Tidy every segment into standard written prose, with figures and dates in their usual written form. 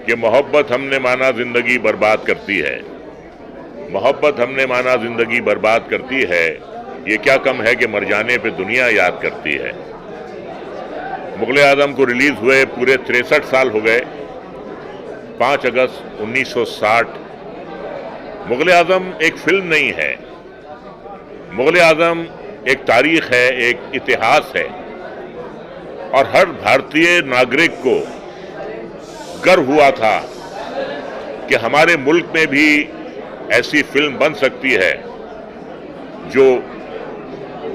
कि मोहब्बत हमने माना जिंदगी बर्बाद करती है, मोहब्बत हमने माना जिंदगी बर्बाद करती है, ये क्या कम है कि मर जाने पे दुनिया याद करती है। मुगल आजम को रिलीज हुए पूरे 63 साल हो गए। 5 अगस्त 1960। मुगल आजम एक फिल्म नहीं है, मुगल आजम एक तारीख है, एक इतिहास है और हर भारतीय नागरिक को गर्व हुआ था कि हमारे मुल्क में भी ऐसी फिल्म बन सकती है जो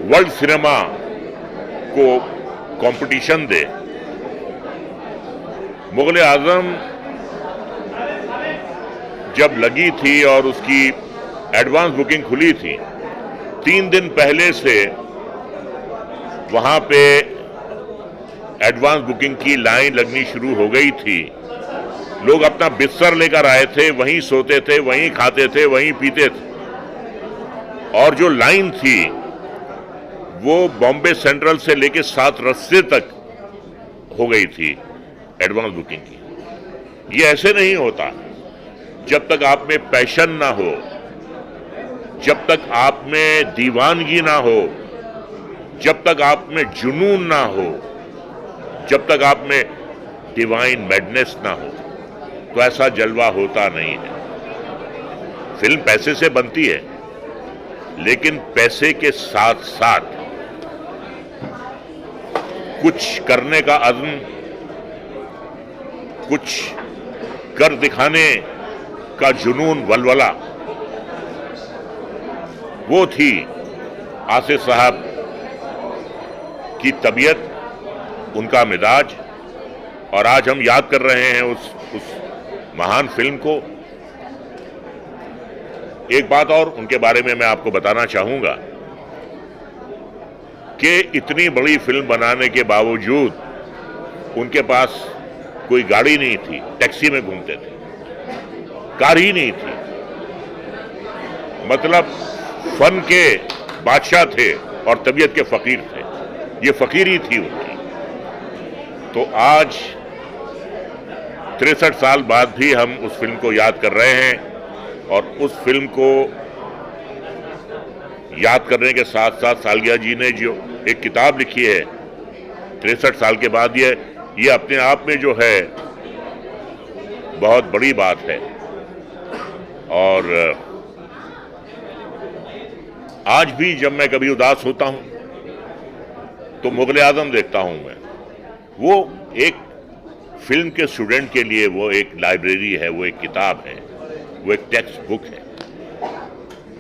वर्ल्ड सिनेमा को कंपटीशन दे। मुगल आजम जब लगी थी और उसकी एडवांस बुकिंग खुली थी, 3 दिन पहले से वहां पे एडवांस बुकिंग की लाइन लगनी शुरू हो गई थी। लोग अपना बिस्तर लेकर आए थे, वहीं सोते थे, वहीं खाते थे, वहीं पीते थे और जो लाइन थी वो बॉम्बे सेंट्रल से लेकर 7 रस्ते तक हो गई थी एडवांस बुकिंग की। ये ऐसे नहीं होता। जब तक आप में पैशन ना हो, जब तक आप में दीवानगी ना हो, जब तक आप में जुनून ना हो, जब तक आप में डिवाइन मैडनेस ना हो, तो ऐसा जलवा होता नहीं है। फिल्म पैसे से बनती है, लेकिन पैसे के साथ साथ कुछ करने का अज़्म, कुछ कर दिखाने का जुनून, वलवला, वो थी आसिफ साहब की तबीयत, उनका मिजाज। और आज हम याद कर रहे हैं उस महान फिल्म को। एक बात और उनके बारे में मैं आपको बताना चाहूंगा कि इतनी बड़ी फिल्म बनाने के बावजूद उनके पास कोई गाड़ी नहीं थी, टैक्सी में घूमते थे, कार ही नहीं थी। मतलब फन के बादशाह थे और तबीयत के फकीर थे। ये फकीरी थी उनकी। तो आज 63 साल बाद भी हम उस फिल्म को याद कर रहे हैं और उस फिल्म को याद करने के साथ साथ सालगिरह जी ने जो एक किताब लिखी है 63 साल के बाद, ये अपने आप में जो है बहुत बड़ी बात है। और आज भी जब मैं कभी उदास होता हूं तो मुगल आजम देखता हूं मैं। वो एक फिल्म के स्टूडेंट के लिए वो एक लाइब्रेरी है, वो एक किताब है, वो एक टेक्स्ट बुक है।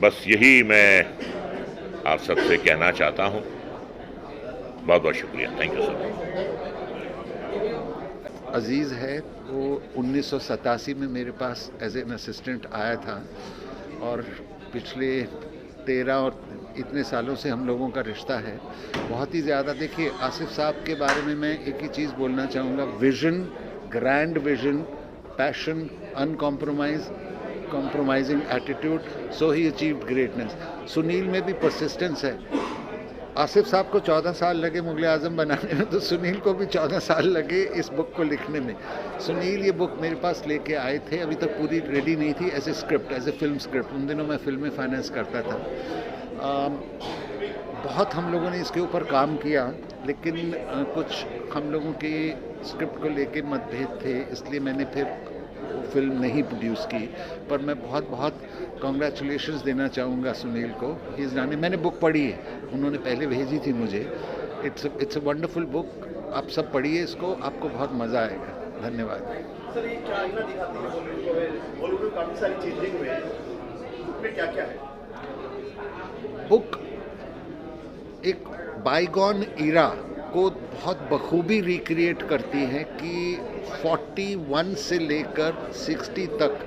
बस यही मैं आप सबसे कहना चाहता हूं। बहुत बहुत शुक्रिया। Thank you sir. अजीज़ है, वो 1987 में मेरे पास एज एन असिस्टेंट आया था और पिछले 13 और इतने सालों से हम लोगों का रिश्ता है बहुत ही ज़्यादा। देखिए, आसिफ साहब के बारे में मैं एक ही चीज़ बोलना चाहूँगा, vision, grand vision, passion, uncompromising attitude, so he achieved greatness. Sunil में भी परसिस्टेंस है। आसिफ साहब को 14 साल लगे मुगल आजम बनाने में, तो सुनील को भी 14 साल लगे इस बुक को लिखने में। सुनील ये बुक मेरे पास लेके आए थे, अभी तक पूरी रेडी नहीं थी, as a script, as a film script. उन दिनों मैं फिल्में फाइनेंस करता था। बहुत हम लोगों ने इसके ऊपर काम किया, लेकिन कुछ हम लोगों के स्क्रिप्ट को लेके मतभेद थे, इसलिए मैंने फिर वो फिल्म नहीं प्रोड्यूस की। पर मैं बहुत बहुत कॉन्ग्रेचुलेशंस देना चाहूँगा सुनील को। He is done. मैंने बुक पढ़ी है, उन्होंने पहले भेजी थी मुझे। It's a wonderful book. आप सब पढ़िए इसको, आपको बहुत मज़ा आएगा। धन्यवाद। सर, ये क्या आईना दिखाती है? बॉलीवुड में काफ़ी सारी चेंजिंग हुई है, बुक में क्या क्या है? बुक एक बाईगॉन इरा को बहुत बखूबी रिक्रिएट करती है कि 41 से लेकर 60 तक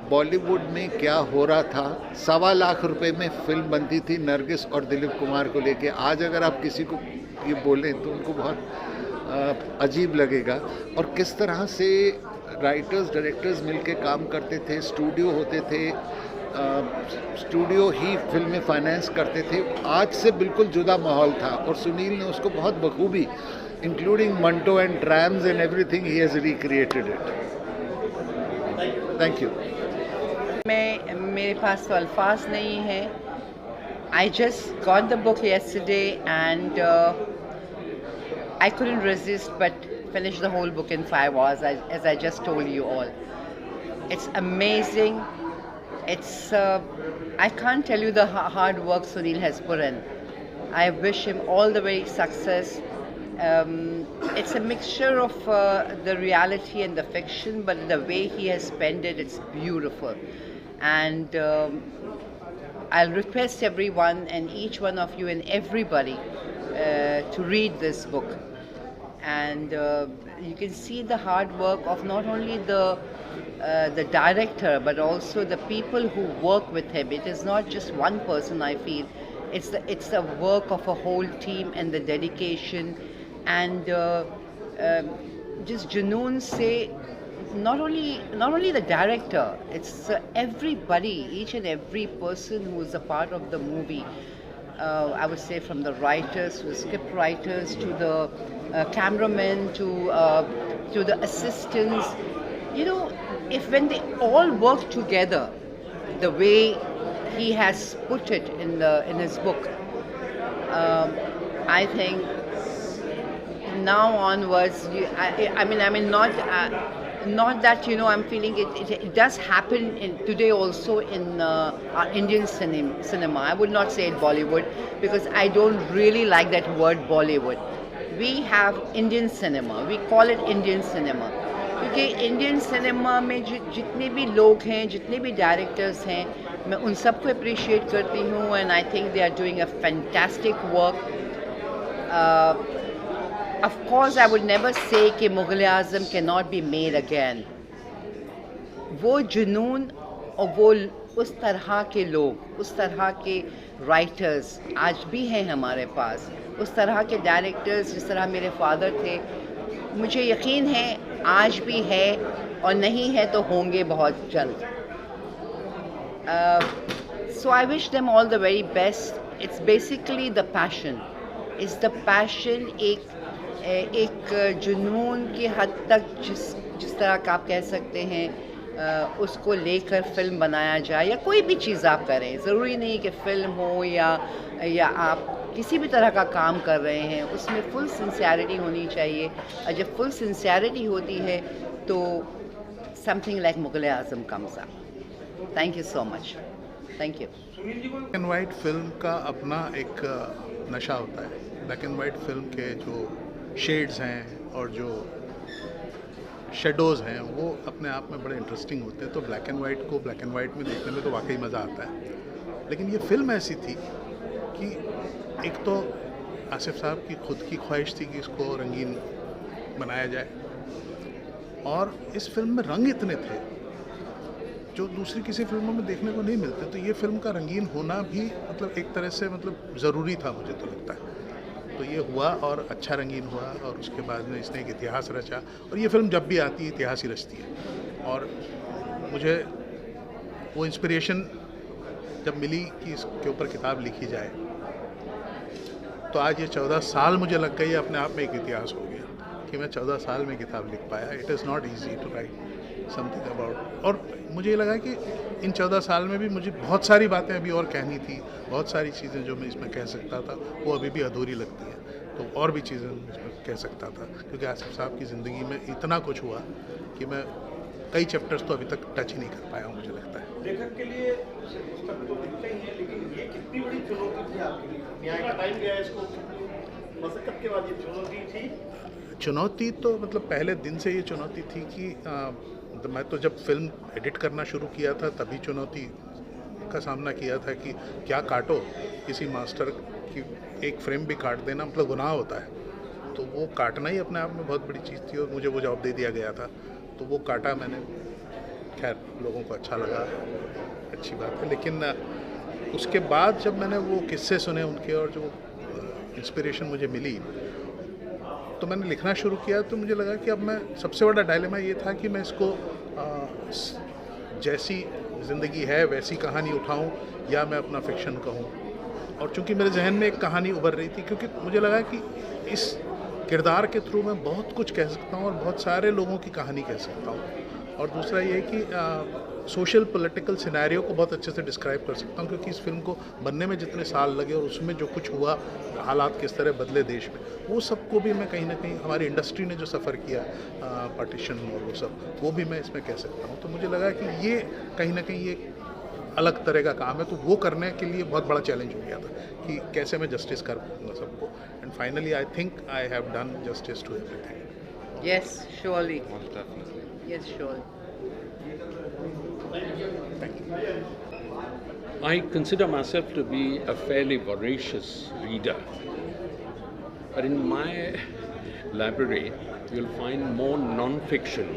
बॉलीवुड में क्या हो रहा था। 1.25 लाख रुपए में फिल्म बनती थी नरगिस और दिलीप कुमार को लेके। आज अगर आप किसी को ये बोलें तो उनको बहुत अजीब लगेगा। और किस तरह से राइटर्स डायरेक्टर्स मिलके काम करते थे, स्टूडियो होते थे, स्टूडियो ही फिल्में फाइनेंस करते थे। आज से बिल्कुल जुदा माहौल था और सुनील ने उसको बहुत बखूबी, including Manto and ट्रैम्स and everything, he has recreated it. Thank you. मेरे पास तो अल्फाज नहीं है. I just got the book yesterday and I couldn't resist but finish the whole book in 5 hours, as I just told you all. It's amazing. It's I can't tell you the hard work Sunil has put in. I wish him all the very success. It's a mixture of the reality and the fiction, but the way he has penned it, it's beautiful. And I'll request everyone and each one of you and everybody to read this book. And you can see the hard work of not only the director but also the people who work with him. It is not just one person, I feel. It's the work of a whole team and the dedication and just junoon se. Not only the director, it's everybody, each and every person who is a part of the movie. I would say from the writers, to the script writers, to the cameramen, to the assistants. You know, if when they all work together, the way he has put it in his book, I think now onwards, I mean not that, you know, I'm feeling it does happen today also in our Indian cinema. I would not say it Bollywood because I don't really like that word Bollywood. We have Indian cinema. We call it Indian cinema. क्योंकि Indian cinema में जितने भी लोग हैं, जितने भी directors हैं, मैं उन सबको अप्रिशिएट करती हूँ and I think they are doing a fantastic work. Of course, I would never say कि Mughal-e-Azam cannot be made again. वो जुनून और वो उस तरह के लोग, उस तरह के राइटर्स आज भी हैं हमारे पास, उस तरह के डायरेक्टर्स जिस तरह मेरे फादर थे, मुझे यकीन है आज भी है और नहीं है तो होंगे बहुत जल्द. So I wish them all the very best. It's basically the passion. It's the passion. एक जुनून की हद तक जिस तरह का आप कह सकते हैं उसको लेकर फिल्म बनाया जाए या कोई भी चीज़ आप करें. ज़रूरी नहीं कि फ़िल्म हो या आप किसी भी तरह का काम कर रहे हैं, उसमें फुल सिंसियरिटी होनी चाहिए. और जब फुल सिंसियरिटी होती है तो something like Mughal-e-Azam comes up. Thank you so much. Thank you. Black and white film का अपना एक नशा होता है. ब्लैक एंड वाइट फिल्म के जो शेड्स हैं और जो शेडोज़ हैं वो अपने आप में बड़े इंटरेस्टिंग होते हैं. तो ब्लैक एंड वाइट को ब्लैक एंड वाइट में देखने में तो वाकई मज़ा आता है. लेकिन ये फ़िल्म ऐसी थी कि एक तो आसिफ साहब की खुद की ख्वाहिश थी कि इसको रंगीन बनाया जाए, और इस फिल्म में रंग इतने थे जो दूसरी किसी फिल्मों में देखने को नहीं मिलते. तो ये फिल्म का रंगीन होना भी मतलब एक तरह से मतलब ज़रूरी था, मुझे तो लगता है. तो ये हुआ और अच्छा रंगीन हुआ, और उसके बाद में इसने एक इतिहास रचा. और ये फिल्म जब भी आती है इतिहास ही रचती है. और मुझे वो इंस्पिरेशन जब मिली कि इसके ऊपर किताब लिखी जाए, तो आज ये 14 साल मुझे लग गई, अपने आप में एक इतिहास हो गया कि मैं 14 साल में किताब लिख पाया. It is not easy to write something about. और मुझे ये लगा कि इन 14 साल में भी मुझे बहुत सारी बातें अभी और कहनी थी. बहुत सारी चीज़ें जो मैं इसमें कह सकता था वो अभी भी अधूरी लगती हैं. तो और भी चीज़ें इसमें कह सकता था, क्योंकि आसिफ साहब की ज़िंदगी में इतना कुछ हुआ कि मैं कई चैप्टर्स तो अभी तक टच ही नहीं कर पाया हूँ, मुझे लगता है. लेखक के लिए पुस्तक तो लिखते ही है, लेकिन ये कितनी बड़ी चुनौती थी आपके लिए? न्याय का टाइम गया, इसको मशक्कत के बाद ये चुनौती थी. चुनौती तो मतलब पहले दिन से ये चुनौती थी कि मैं तो जब फिल्म एडिट करना शुरू किया था तभी चुनौती का सामना किया था कि क्या काटो. किसी मास्टर की एक फ्रेम भी काट देना मतलब गुनाह होता है. तो वो काटना ही अपने आप में बहुत बड़ी चीज़ थी, और मुझे वो जॉब दे दिया गया था. तो वो काटा मैंने. खैर, लोगों को अच्छा लगा, अच्छी बात है. लेकिन उसके बाद जब मैंने वो किस्से सुने उनके और जो इंस्पिरेशन मुझे मिली, तो मैंने लिखना शुरू किया. तो मुझे लगा कि अब मैं सबसे बड़ा डायलेमा ये था कि मैं इसको जैसी ज़िंदगी है वैसी कहानी उठाऊं या मैं अपना फिक्शन कहूं. और चूंकि मेरे जहन में एक कहानी उभर रही थी, क्योंकि मुझे लगा कि इस किरदार के थ्रू मैं बहुत कुछ कह सकता हूं और बहुत सारे लोगों की कहानी कह सकता हूं. और दूसरा ये कि सोशल पॉलिटिकल सिनेरियो को बहुत अच्छे से डिस्क्राइब कर सकता हूँ, क्योंकि इस फिल्म को बनने में जितने साल लगे और उसमें जो कुछ हुआ, हालात किस तरह बदले देश में, वो सबको भी मैं कहीं ना कहीं हमारी इंडस्ट्री ने जो सफ़र किया पार्टीशन और वो सब, वो भी मैं इसमें कह सकता हूँ। तो मुझे लगा कि ये कहीं ना कहीं ये अलग तरह का काम है, तो वो करने के लिए बहुत बड़ा चैलेंज हो गया था कि कैसे मैं जस्टिस कर पाऊँगा सबको। And finally I think I have done justice to everything. Yes, surely. Yes, surely. I consider myself to be a fairly voracious reader. But in my library, you'll find more non-fiction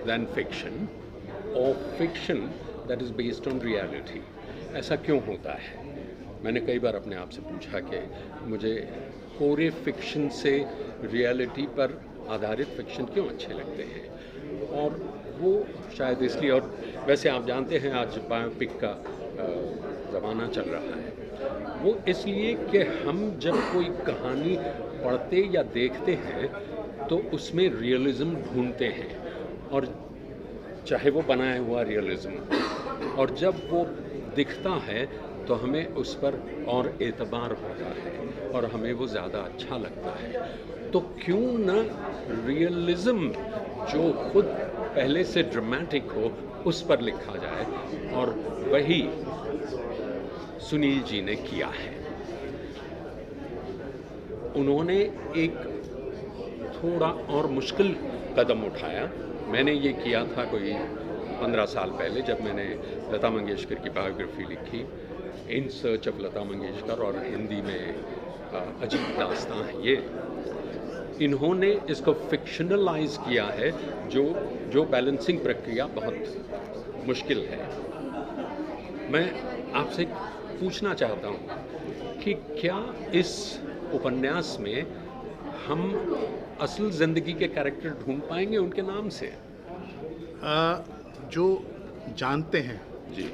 than fiction, or fiction that is based on reality. ऐसा क्यों होता है? मैंने कई बार अपने आप से पूछा कि मुझे कोरे फिक्शन से रियलिटी पर आधारित फिक्शन क्यों अच्छे लगते हैं, और वो शायद इसलिए, और वैसे आप जानते हैं आज बायोपिक का ज़माना चल रहा है, वो इसलिए कि हम जब कोई कहानी पढ़ते या देखते हैं तो उसमें रियलिज़म ढूंढते हैं, और चाहे वो बनाया हुआ रियलिज़म, और जब वो दिखता है तो हमें उस पर और एतबार होता है और हमें वो ज़्यादा अच्छा लगता है। तो क्यों न रियलिज़म जो खुद पहले से ड्रामेटिक हो उस पर लिखा जाए, और वही सुनील जी ने किया है। उन्होंने एक थोड़ा और मुश्किल कदम उठाया। मैंने ये किया था कोई 15 साल पहले, जब मैंने लता मंगेशकर की बायोग्राफी लिखी, in search of Lata Mangeshkar, और हिंदी में अजीब दास्तां है ये। इन्होंने इसको फिक्शनलाइज किया है, जो बैलेंसिंग प्रक्रिया बहुत मुश्किल है। मैं आपसे पूछना चाहता हूँ कि क्या इस उपन्यास में हम असल ज़िंदगी के कैरेक्टर ढूंढ पाएंगे उनके नाम से? जो जानते हैं जी,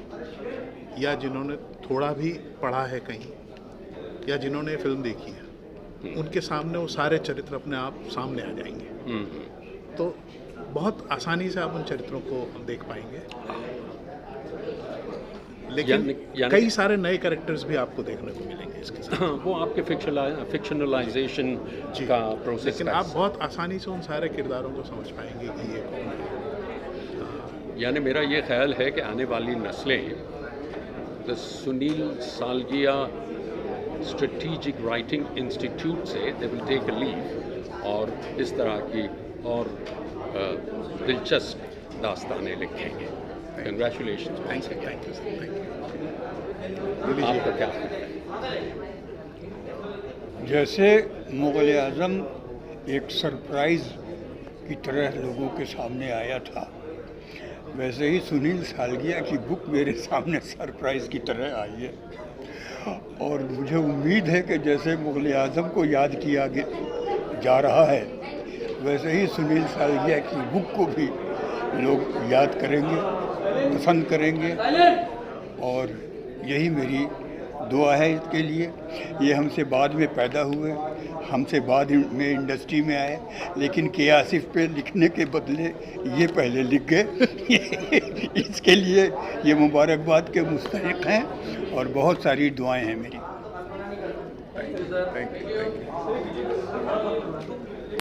या जिन्होंने थोड़ा भी पढ़ा है कहीं, या जिन्होंने फिल्म देखी है, उनके सामने वो सारे चरित्र अपने आप सामने आ जाएंगे। तो बहुत आसानी से आप उन चरित्रों को देख पाएंगे। लेकिन कई सारे नए कैरेक्टर्स भी आपको देखने को मिलेंगे इसके साथ। हाँ, वो आपके फिक्शनलाइजेशन का प्रोसेस। लेकिन आप बहुत आसानी से उन सारे किरदारों को समझ पाएंगे कि ये कौन है। यानी मेरा ये ख्याल है कि आने वाली नस्लें the Sunil Salgia strategic writing institute से they will take a leave, और इस तरह की और दिलचस्प दास्तानें लिखेंगे। Congratulation. Thank you, thank you, thank you. आपका क्या ख्याल है? जैसे मुग़ल आज़म एक सरप्राइज़ की तरह लोगों के सामने आया था, वैसे ही सुनील सालगिया की बुक मेरे सामने सरप्राइज़ की तरह आई है। और मुझे उम्मीद है कि जैसे मुग़ल आज़म को याद किया जा रहा है, वैसे ही सुनील सालगिया की बुक को भी लोग याद करेंगे, पसंद करेंगे, और यही मेरी दुआ है इसके लिए। ये हमसे बाद में पैदा हुए, हमसे बाद में इंडस्ट्री में आए, लेकिन के आसिफ पे लिखने के बदले ये पहले लिख गए। इसके लिए ये मुबारकबाद के मुस्तहिक हैं, और बहुत सारी दुआएं हैं मेरी।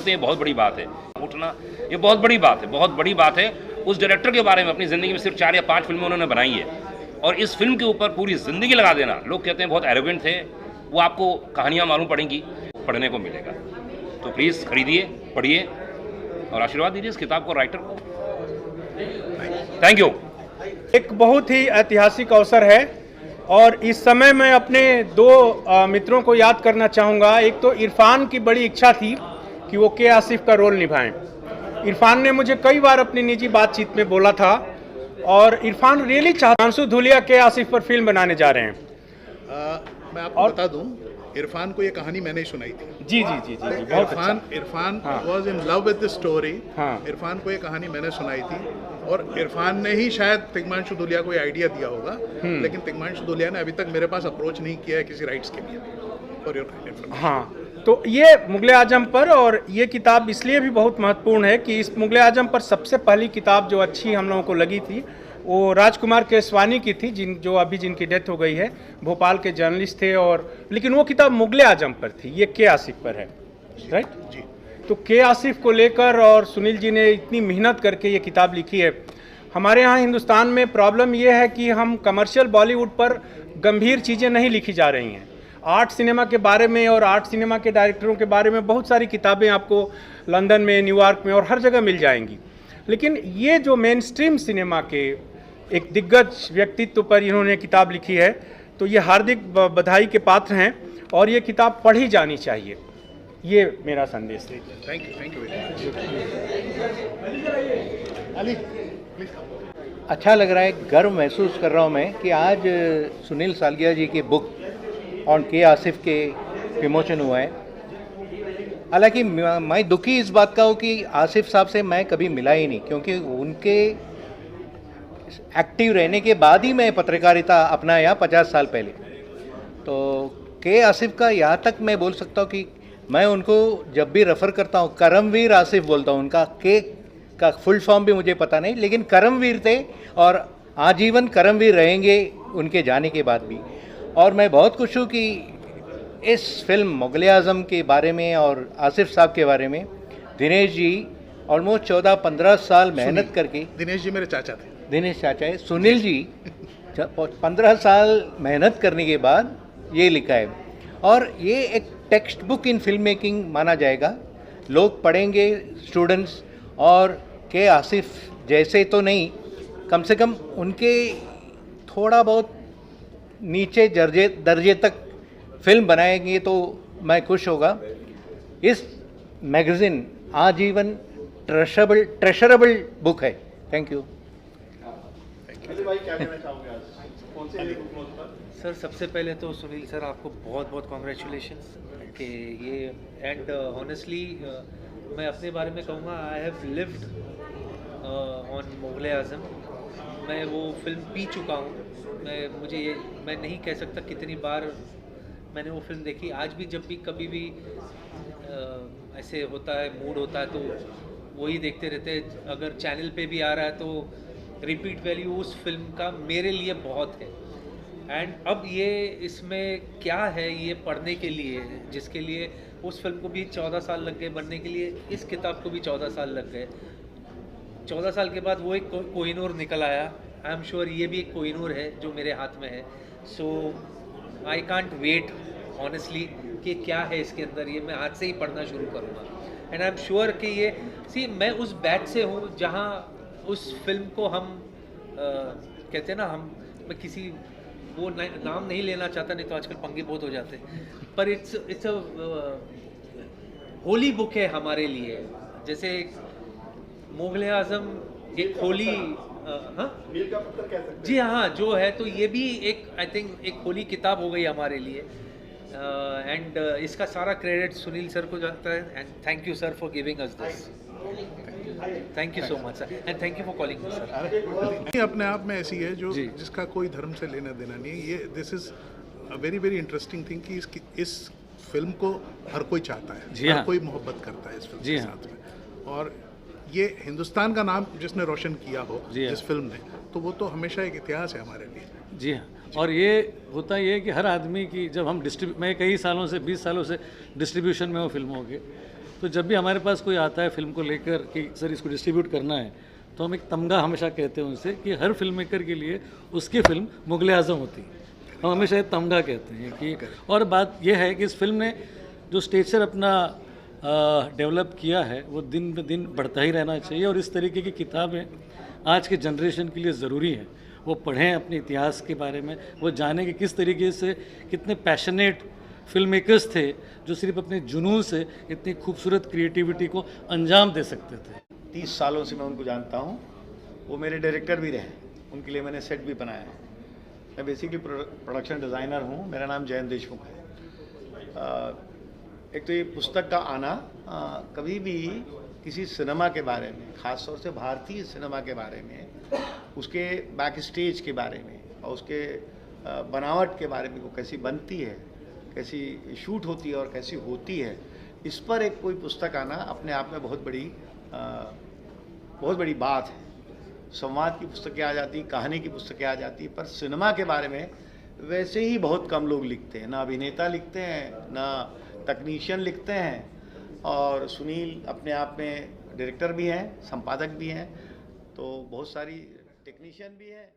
ये बहुत बड़ी बात है, उठना ये बहुत बड़ी बात है, बहुत बड़ी बात है। उस डायरेक्टर के बारे में अपनी ज़िंदगी में सिर्फ 4 या 5 फिल्में उन्होंने बनाई है, और इस फिल्म के ऊपर पूरी ज़िंदगी लगा देना, लोग कहते हैं बहुत एरोगेंट थे। वो आपको कहानियाँ मालूम पड़ेंगी, पढ़ने को मिलेगा। तो प्लीज़ खरीदिए, पढ़िए और आशीर्वाद दीजिए इस किताब को, राइटर को। Thank you. एक बहुत ही ऐतिहासिक अवसर है, और इस समय मैं अपने 2 मित्रों को याद करना चाहूँगा। एक तो इरफान की बड़ी इच्छा थी कि वो के आसिफ का रोल निभाएं। इरफान ने मुझे कई बार अपनी निजी बातचीत में बोला था, और इरफान रियली चाहता। अंशु धूलिया के आसिफ पर फिल्म बनाने जा रहे हैं। मैं आपको बता दूं, इरफान को ये कहानी मैंने ही सुनाई थी। जी जी जी जी, बहुत अच्छा। Irfan was in love with the story. हाँ। इरफान को ये कहानी मैंने सुनाई थी, और इरफान ने ही शायद तिग्मांशु धूलिया को ये आइडिया दिया होगा, लेकिन तिग्मांशु धूलिया ने अभी तक मेरे पास अप्रोच नहीं किया है किसी राइट्स के लिए। For your kind information. हाँ, तो ये मुग़ल आज़म पर, और ये किताब इसलिए भी बहुत महत्वपूर्ण है कि इस मुग़ल आज़म पर सबसे पहली किताब जो अच्छी हम लोगों को लगी थी वो राजकुमार केसवानी की थी, जिनकी डेथ हो गई है, भोपाल के जर्नलिस्ट थे। और लेकिन वो किताब मुग़ल आज़म पर थी, ये के आसिफ पर है, राइट जी। तो के आसिफ को लेकर और सुनील जी ने इतनी मेहनत करके ये किताब लिखी है। हमारे यहाँ हिंदुस्तान में प्रॉब्लम ये है कि हम कमर्शियल बॉलीवुड पर गंभीर चीज़ें नहीं लिखी जा रही हैं। आर्ट सिनेमा के बारे में और आर्ट सिनेमा के डायरेक्टरों के बारे में बहुत सारी किताबें आपको लंदन में, न्यूयॉर्क में और हर जगह मिल जाएंगी, लेकिन ये जो मेन स्ट्रीम सिनेमा के एक दिग्गज व्यक्तित्व पर इन्होंने किताब लिखी है, तो ये हार्दिक बधाई के पात्र हैं और ये किताब पढ़ी जानी चाहिए। ये मेरा संदेश है। Thank you Ali. अच्छा लग रहा है, गर्व महसूस कर रहा हूँ मैं कि आज सुनील सालगिया जी की बुक ऑन के आसिफ के विमोचन हुआ है। हालांकि मैं दुखी इस बात का हूँ कि आसिफ साहब से मैं कभी मिला ही नहीं, क्योंकि उनके एक्टिव रहने के बाद ही मैं पत्रकारिता अपनाया 50 साल पहले। तो के आसिफ का यहाँ तक मैं बोल सकता हूँ कि मैं उनको जब भी रेफ़र करता हूँ करमवीर आसिफ बोलता हूँ। उनका के का फुल फॉर्म भी मुझे पता नहीं, लेकिन करमवीर थे और आजीवन करमवीर रहेंगे उनके जाने के बाद भी। और मैं बहुत खुश हूँ कि इस फिल्म मुग़ल आज़म के बारे में और आसिफ साहब के बारे में दिनेश जी ऑलमोस्ट 14-15 साल मेहनत करके, दिनेश जी मेरे चाचा थे, दिनेश चाचा है, सुनील जी 15 साल मेहनत करने के बाद ये लिखा है। और ये एक text book in film making माना जाएगा। लोग पढ़ेंगे, स्टूडेंट्स, और के आसिफ जैसे तो नहीं, कम से कम उनके थोड़ा बहुत नीचे दर्जे तक फिल्म बनाएंगे तो मैं खुश होगा। इस मैगज़ीन आजीवन ट्रेशरेबल बुक है। Thank you. भाई क्या कहना चाहोगे आज कौन से बुक पर? सर सबसे पहले तो सुनील सर आपको बहुत बहुत कॉन्ग्रेचुलेशंस कि ये, एंड ऑनेस्टली मैं अपने बारे में कहूँगा, I have lived on Mughal Azam. मैं वो फिल्म पी चुका हूँ। मैं नहीं कह सकता कितनी बार मैंने वो फिल्म देखी। आज भी जब भी कभी भी ऐसे होता है, मूड होता है, तो वही देखते रहते हैं। अगर चैनल पे भी आ रहा है तो रिपीट वैल्यू उस फिल्म का मेरे लिए बहुत है। एंड अब ये इसमें क्या है, ये पढ़ने के लिए, जिसके लिए उस फिल्म को भी 14 साल लग गए बनने के लिए, इस किताब को भी 14 साल लग गए। 14 साल के बाद वो एक कोहिनूर निकल आया। आई एम श्योर ये भी एक कोहिनूर है जो मेरे हाथ में है। सो आई कांट वेट ऑनेस्टली कि क्या है इसके अंदर। ये मैं आज से ही पढ़ना शुरू करूँगा। एंड आई एम श्योर कि ये मैं उस बैच से हूँ जहाँ उस फिल्म को हम कहते हैं ना, मैं किसी वो नाम नहीं लेना चाहता, नहीं तो आजकल पंगे बहुत हो जाते हैं, पर इट्स अ होली बुक है हमारे लिए। जैसे मुग़ल आज़म एक होली, मील का पत्थर कह सकते हैं। जी हाँ, जो है, तो ये भी एक आई थिंक एक होली किताब हो गई हमारे लिए। एंड इसका सारा क्रेडिट सुनील सर को जाता है। And thank you sir for giving us this. Thank you so much sir, and thank you for calling me sir. अपने आप में ऐसी है जो जिसका कोई धर्म से लेना देना नहीं है। ये this is a very very interesting thing कि इस फिल्म को हर कोई चाहता है, हर कोई मोहब्बत करता है इस फिल्म के साथ में। और ये हिंदुस्तान का नाम जिसने रोशन किया हो इस फिल्म ने, तो वो तो हमेशा एक इतिहास है हमारे लिए। जी हाँ, और ये होता ये है कि हर आदमी की, जब हम मैं कई सालों से 20 सालों से डिस्ट्रीब्यूशन में हूँ फिल्मों के, तो जब भी हमारे पास कोई आता है फिल्म को लेकर कि सर इसको डिस्ट्रीब्यूट करना है, तो हम एक तमगा हमेशा कहते हैं उनसे कि हर फिल्म मेकर के लिए उसकी फिल्म मुग़ल आज़म होती है। हम हमेशा ये तमगा कहते हैं कि, और बात यह है कि इस फिल्म ने जो स्टेचर अपना डेवलप किया है वो दिन ब दिन बढ़ता ही रहना चाहिए। और इस तरीके की किताबें आज के जनरेशन के लिए ज़रूरी हैं। वो पढ़ें अपने इतिहास के बारे में, वो जानें कि किस तरीके से कितने पैशनेट फिल्म मेकर्स थे जो सिर्फ अपने जुनून से इतनी खूबसूरत क्रिएटिविटी को अंजाम दे सकते थे। 30 सालों से मैं उनको जानता हूँ। वो मेरे डायरेक्टर भी रहे, उनके लिए मैंने सेट भी बनाया है। मैं बेसिकली प्रोडक्शन डिज़ाइनर हूँ। मेरा नाम जयंत देशमुख है। एक तो ये पुस्तक का आना, कभी भी किसी सिनेमा के बारे में, ख़ास तौर से भारतीय सिनेमा के बारे में, उसके बैक स्टेज के बारे में और उसके बनावट के बारे में, वो कैसी बनती है, कैसी शूट होती है और कैसी होती है, इस पर एक कोई पुस्तक आना अपने आप में बहुत बड़ी बात है। संवाद की पुस्तकें आ जाती, कहानी की पुस्तकें आ जाती, पर सिनेमा के बारे में वैसे ही बहुत कम लोग लिखते हैं। ना अभिनेता लिखते हैं, ना तकनीशियन लिखते हैं, और सुनील अपने आप में डायरेक्टर भी हैं, संपादक भी हैं, तो बहुत सारी टेक्नीशियन भी हैं।